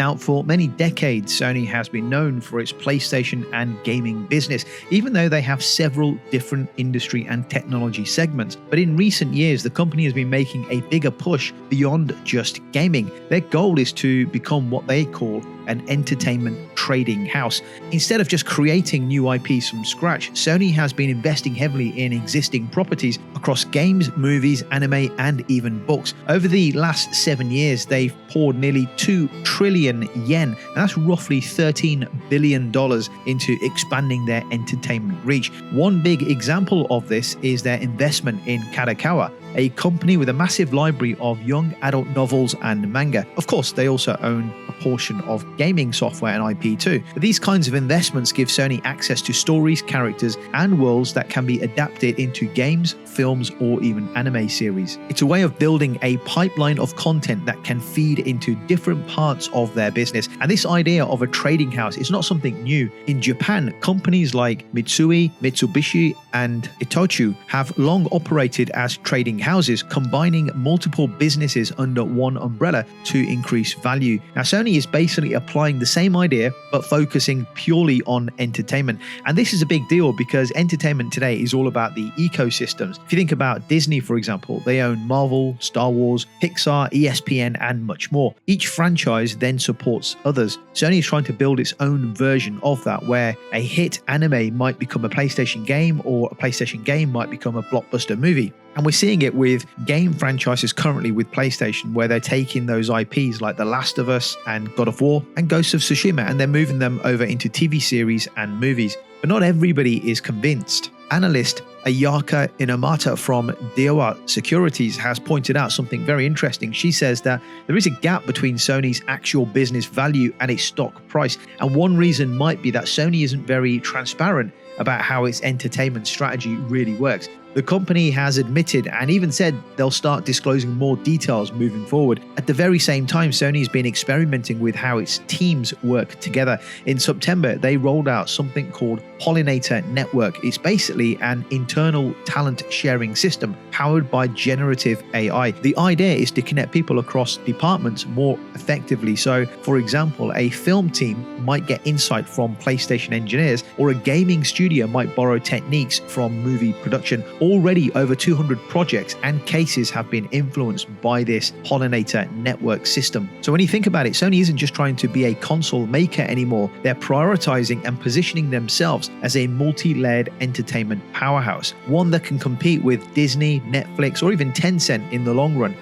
Now, for many decades, Sony has been known for its PlayStation and gaming business, even though they have several different industry and technology segments. But in recent years, the company has been making a bigger push beyond just gaming. Their goal is to become what they call an entertainment trading house. Instead of just creating new IPs from scratch, Sony has been investing heavily in existing properties across games, movies, anime, and even books. Over the last 7 years, they've poured nearly 2 trillion yen, and that's roughly $13 billion into expanding their entertainment reach. One big example of this is their investment in Kadokawa, a company with a massive library of young adult novels and manga. Of course, they also own a portion of gaming software and IP too. But these kinds of investments give Sony access to stories, characters, and worlds that can be adapted into games, films, or even anime series. It's a way of building a pipeline of content that can feed into different parts of their business. And this idea of a trading house is not something new. In Japan, companies like Mitsui, Mitsubishi, and Itochu have long operated as trading houses, combining multiple businesses under one umbrella to increase value. Now, Sony is basically applying the same idea but focusing purely on entertainment. And this is a big deal because entertainment today is all about the ecosystems. If you think about Disney, for example, they own Marvel, Star Wars, Pixar, ESPN, and much more. Each franchise then supports others. Sony is trying to build its own version of that, where a hit anime might become a PlayStation game, or a PlayStation game might become a blockbuster movie. And we're seeing it with game franchises currently with PlayStation, where they're taking those IPs like The Last of Us and God of War and Ghost of Tsushima, and they're moving them over into TV series and movies. But not everybody is convinced. Analyst Ayaka Inamata from Daiwa Securities has pointed out something very interesting. She says that there is a gap between Sony's actual business value and its stock price. And one reason might be that Sony isn't very transparent about how its entertainment strategy really works. The company has admitted and even said they'll start disclosing more details moving forward. At the very same time, Sony's been experimenting with how its teams work together. In September, they rolled out something called Pollinator Network. It's basically an internal talent sharing system powered by generative AI. The idea is to connect people across departments more effectively. So, for example, a film team might get insight from PlayStation engineers, or a gaming studio might borrow techniques from movie production. Already over 200 projects and cases have been influenced by this Pollinator Network system. So when you think about it, Sony isn't just trying to be a console maker anymore. They're prioritizing and positioning themselves as a multi-layered entertainment powerhouse, one that can compete with Disney, Netflix, or even Tencent in the long run.